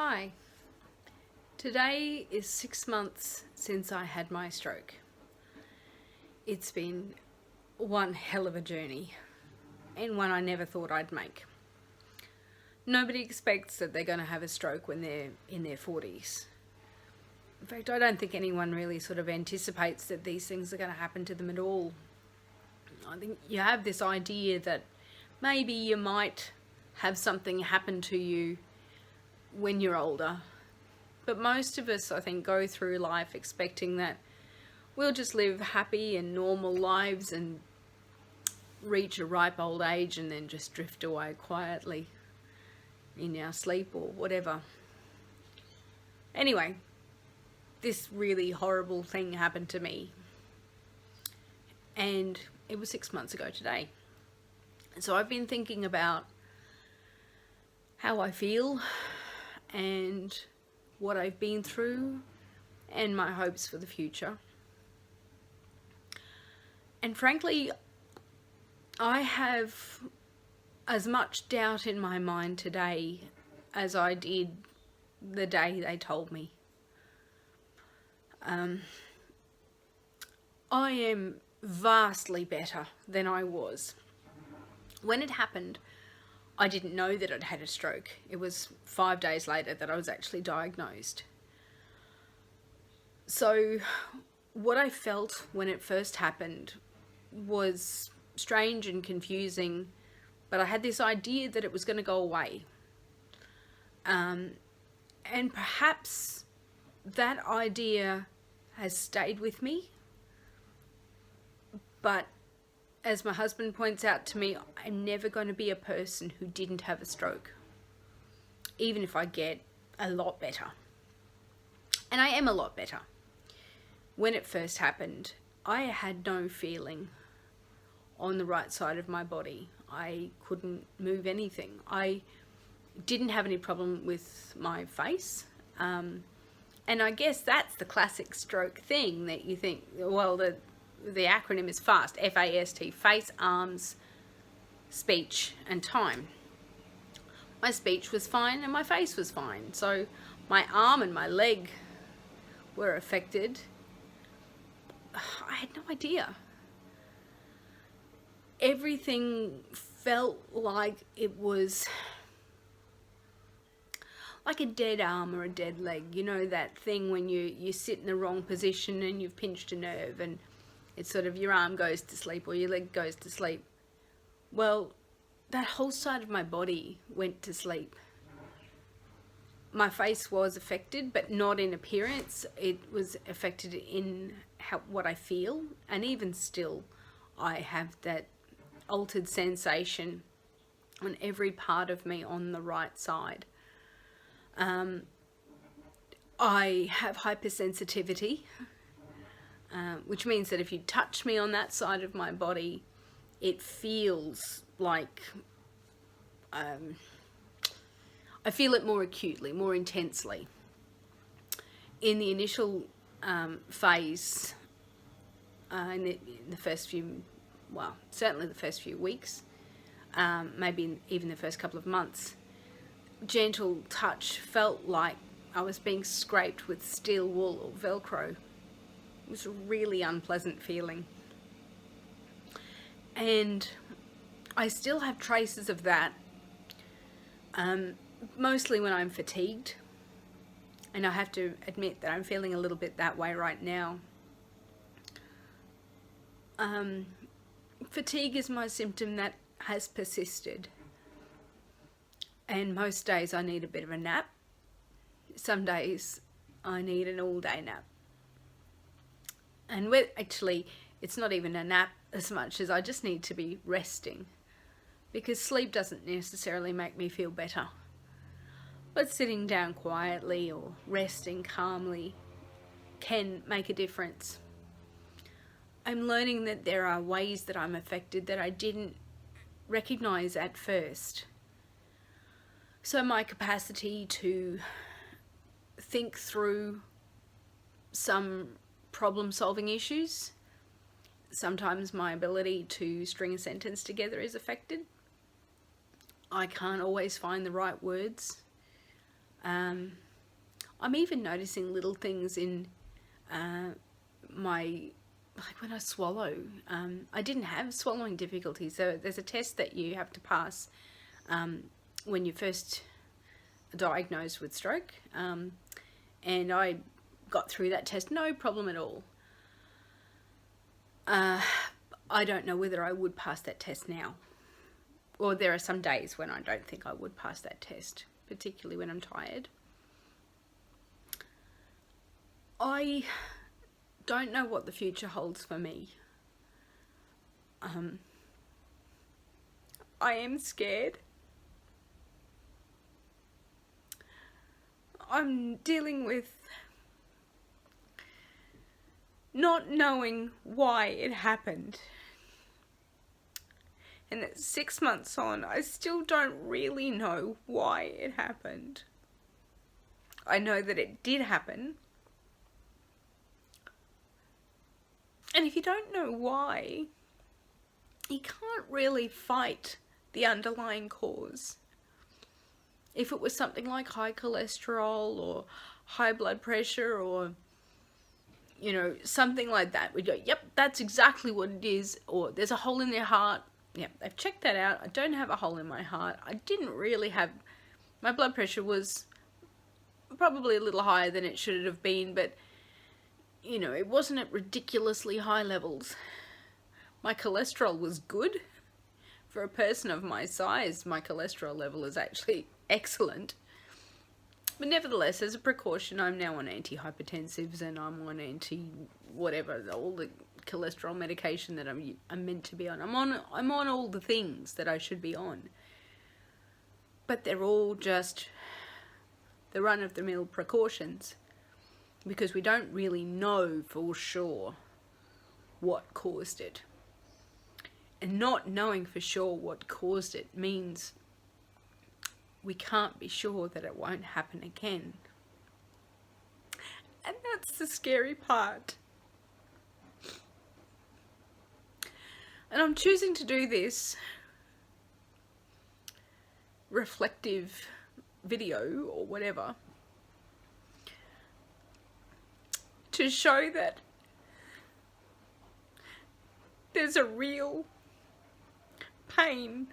Hi, today is 6 months since I had my stroke. It's been one hell of a journey and one I never thought I'd make. Nobody expects that they're going to have a stroke when they're in their 40s. In fact, I don't think anyone really sort of anticipates that these things are going to happen to them at all. I think you have this idea that maybe you might have something happen to you when you're older. But most of us, I think, go through life expecting that we'll just live happy and normal lives and reach a ripe old age and then just drift away quietly in our sleep or whatever. Anyway, this really horrible thing happened to me. And it was 6 months ago today. So I've been thinking about how I feel and what I've been through and my hopes for the future. And frankly, I have as much doubt in my mind today as I did the day they told me. I am vastly better than I was. When it happened, I didn't know that I'd had a stroke. It was 5 days later that I was actually diagnosed. So what I felt when it first happened was strange and confusing, but I had this idea that it was going to go away. And perhaps that idea has stayed with me, but as my husband points out to me, I'm never going to be a person who didn't have a stroke, even if I get a lot better. And I am a lot better. When it first happened, I had no feeling on the right side of my body. I couldn't move anything. I didn't have any problem with my face. And I guess that's the classic stroke thing that you think, well, the acronym is FAST, F-A-S-T, face, arms, speech and time. My speech was fine and my face was fine. So my arm and my leg were affected. I had no idea. Everything felt like it was like a dead arm or a dead leg. You know that thing when you sit in the wrong position and you've pinched a nerve and it's sort of your arm goes to sleep or your leg goes to sleep. Well, that whole side of my body went to sleep. My face was affected, but not in appearance. It was affected in what I feel. And even still, I have that altered sensation on every part of me on the right side. I have hypersensitivity. Which means that if you touch me on that side of my body, it feels like I feel it more acutely, more intensely. In the initial phase, in the first few, well, certainly the first few weeks, maybe even the first couple of months, gentle touch felt like I was being scraped with steel wool or Velcro. It was a really unpleasant feeling. And I still have traces of that, mostly when I'm fatigued. And I have to admit that I'm feeling a little bit that way right now. Fatigue is my symptom that has persisted. And most days I need a bit of a nap. Some days I need an all-day nap. And actually, it's not even a nap as much as I just need to be resting, because sleep doesn't necessarily make me feel better. But sitting down quietly or resting calmly can make a difference. I'm learning that there are ways that I'm affected that I didn't recognize at first. So my capacity to think through some problem-solving issues. Sometimes my ability to string a sentence together is affected. I can't always find the right words. I'm even noticing little things in like when I swallow. I didn't have swallowing difficulties. So there's a test that you have to pass when you first diagnosed with stroke, and I got through that test, no problem at all. I don't know whether I would pass that test now, or there are some days when I don't think I would pass that test, particularly when I'm tired. I don't know what the future holds for me. I am scared. I'm dealing with not knowing why it happened. And at 6 months on, I still don't really know why it happened. I know that it did happen. And if you don't know why, you can't really fight the underlying cause. If it was something like high cholesterol or high blood pressure or, you know, something like that, we'd go, yep, that's exactly what it is. Or there's a hole in their heart. Yep, they've checked that out. I don't have a hole in my heart. I didn't really have, my blood pressure was probably a little higher than it should have been, but, you know, it wasn't at ridiculously high levels. My cholesterol was good. For a person of my size, my cholesterol level is actually excellent. But nevertheless, as a precaution, I'm now on antihypertensives and I'm on whatever, all the cholesterol medication that I'm meant to be on. I'm on all the things that I should be on. But they're all just the run-of-the-mill precautions, because we don't really know for sure what caused it. And not knowing for sure what caused it means we can't be sure that it won't happen again. And that's the scary part. And I'm choosing to do this reflective video or whatever to show that there's a real pain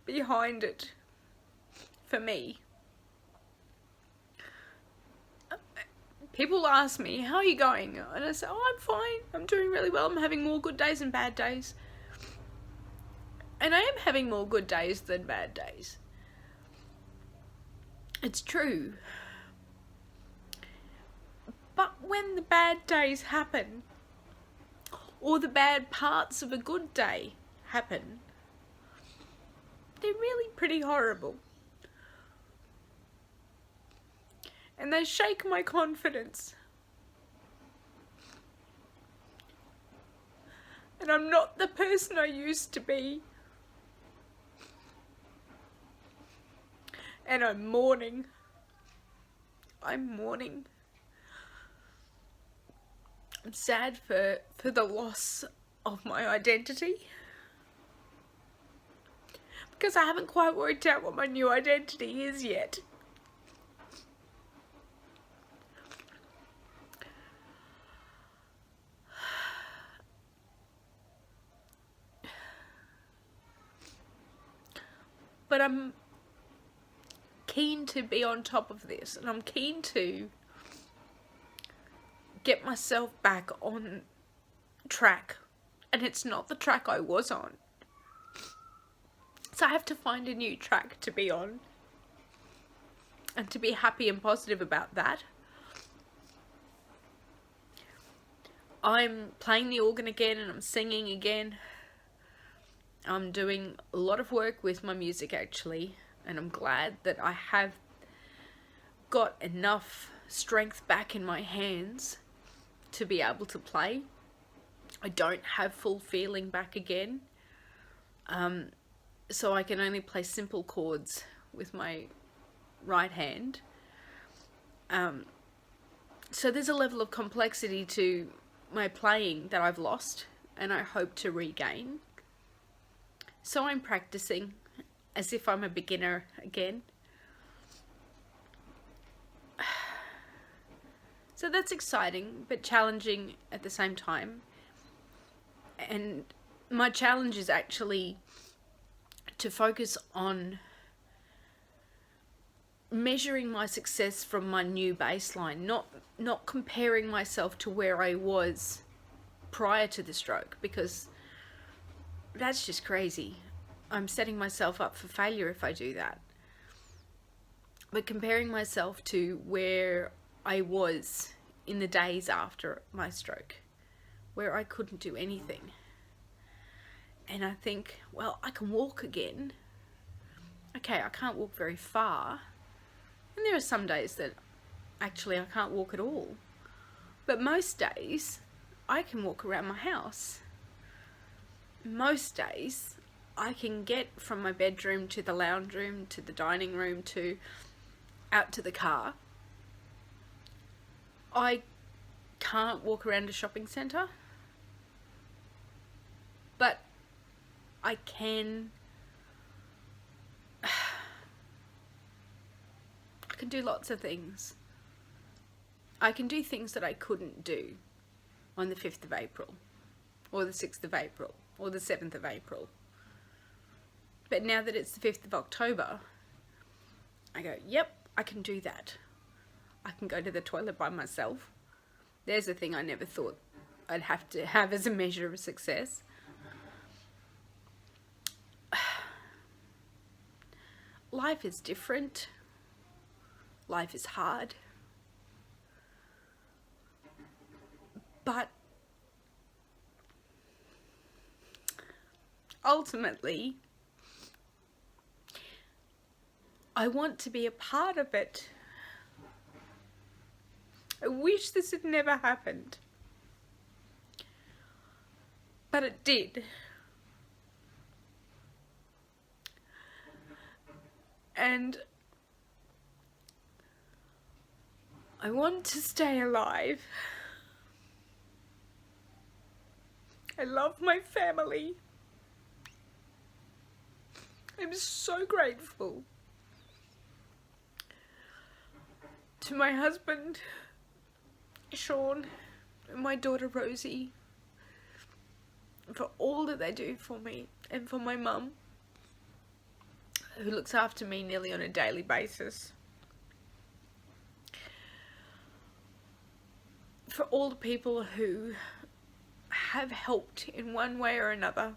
behind it for me. People ask me, how are you going? And I say, oh, I'm fine. I'm doing really well. I'm having more good days and bad days. And I am having more good days than bad days. It's true. But when the bad days happen, or the bad parts of a good day happen, they're really pretty horrible. And they shake my confidence. And I'm not the person I used to be. And I'm mourning. I'm mourning. I'm sad for the loss of my identity. Because I haven't quite worked out what my new identity is yet. But I'm keen to be on top of this, and I'm keen to get myself back on track. And it's not the track I was on. So I have to find a new track to be on. And to be happy and positive about that. I'm playing the organ again and I'm singing again. I'm doing a lot of work with my music actually. And I'm glad that I have got enough strength back in my hands to be able to play. I don't have full feeling back again. So I can only play simple chords with my right hand. So there's a level of complexity to my playing that I've lost and I hope to regain. So I'm practicing as if I'm a beginner again. So that's exciting, but challenging at the same time. And my challenge is actually to focus on measuring my success from my new baseline, not comparing myself to where I was prior to the stroke, because that's just crazy. I'm setting myself up for failure if I do that. But comparing myself to where I was in the days after my stroke, where I couldn't do anything. And I think, well, I can walk again. Okay, I can't walk very far. And there are some days that actually I can't walk at all. But most days, I can walk around my house. Most days, I can get from my bedroom to the lounge room, to the dining room, to out to the car. I can't walk around a shopping centre, but I can do lots of things. I can do things that I couldn't do on the 5th of April or the 6th of April or the 7th of April. But now that it's the 5th of October, I go, yep, I can do that. I can go to the toilet by myself. There's a thing I never thought I'd have to have as a measure of success. Life is different. Life is hard. But ultimately, I want to be a part of it. I wish this had never happened. But it did. And I want to stay alive. I love my family. I'm so grateful to my husband, Sean, and my daughter, Rosie, for all that they do for me, and for my mum, who looks after me nearly on a daily basis. For all the people who have helped in one way or another.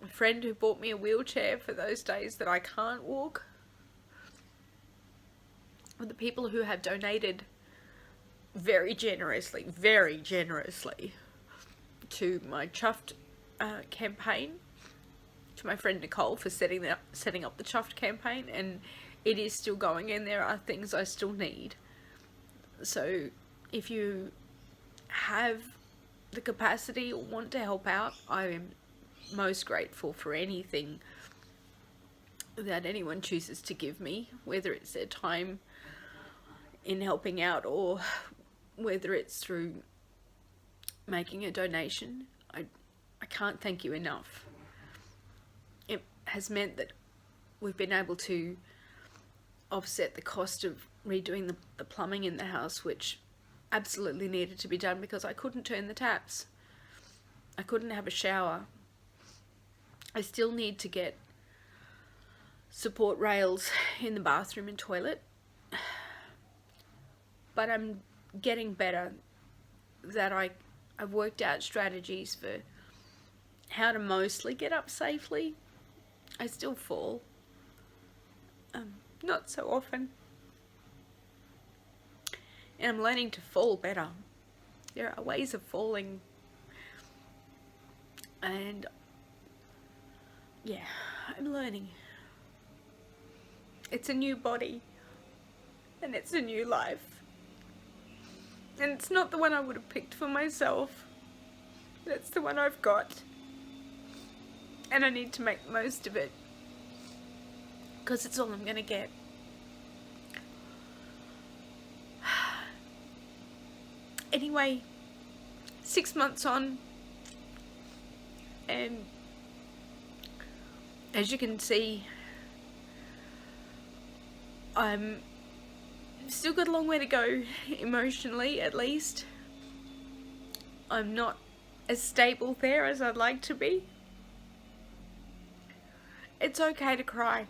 A friend who bought me a wheelchair for those days that I can't walk. Or the people who have donated very generously to my Chuffed campaign. To my friend Nicole for setting up the Chuffed campaign, and it is still going, and there are things I still need. So if you have the capacity or want to help out, I am most grateful for anything that anyone chooses to give me, whether it's their time in helping out or whether it's through making a donation. I can't thank you enough. It has meant that we've been able to offset the cost of redoing the plumbing in the house, which absolutely needed to be done because I couldn't turn the taps. I couldn't have a shower. I still need to get support rails in the bathroom and toilet, but I'm getting better. That I've worked out strategies for how to mostly get up safely. I still fall, not so often, and I'm learning to fall better. There are ways of falling, and yeah, I'm learning. It's a new body, and it's a new life, and it's not the one I would have picked for myself, but it's the one I've got, and I need to make the most of it, because it's all I'm going to get. Anyway, 6 months on, and as you can see, I'm still got a long way to go, emotionally at least. I'm not as stable there as I'd like to be. It's okay to cry.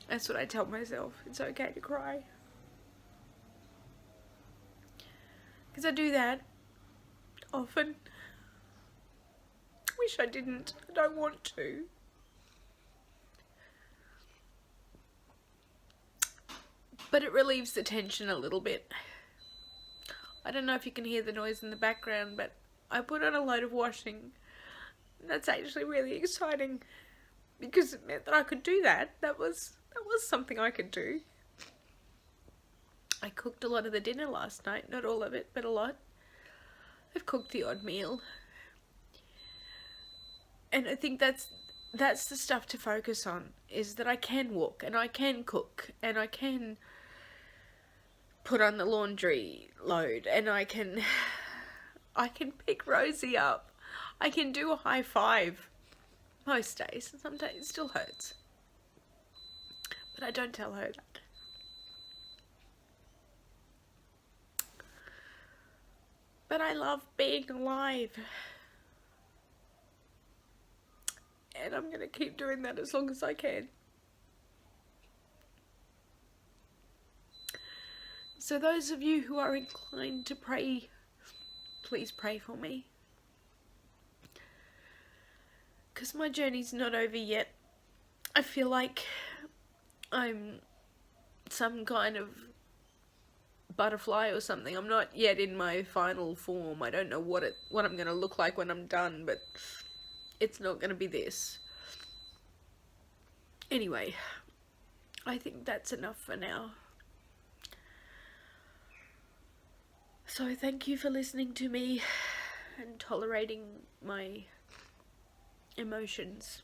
That's what I tell myself. It's okay to cry. Because I do that often. Wish I didn't. I don't want to. But it relieves the tension a little bit. I don't know if you can hear the noise in the background, but I put on a load of washing. That's actually really exciting because it meant that I could do that. That was something I could do. I cooked a lot of the dinner last night. Not all of it, but a lot. I've cooked the odd meal. And I think that's the stuff to focus on, is that I can walk and I can cook and I can put on the laundry load and I can pick Rosie up. I can do a high five most days. Some days it still hurts. But I don't tell her that. But I love being alive. And I'm going to keep doing that as long as I can. So those of you who are inclined to pray, please pray for me. Because my journey's not over yet. I feel like I'm some kind of butterfly or something. I'm not yet in my final form. I don't know what I'm going to look like when I'm done, but it's not going to be this. Anyway, I think that's enough for now. So thank you for listening to me and tolerating my emotions.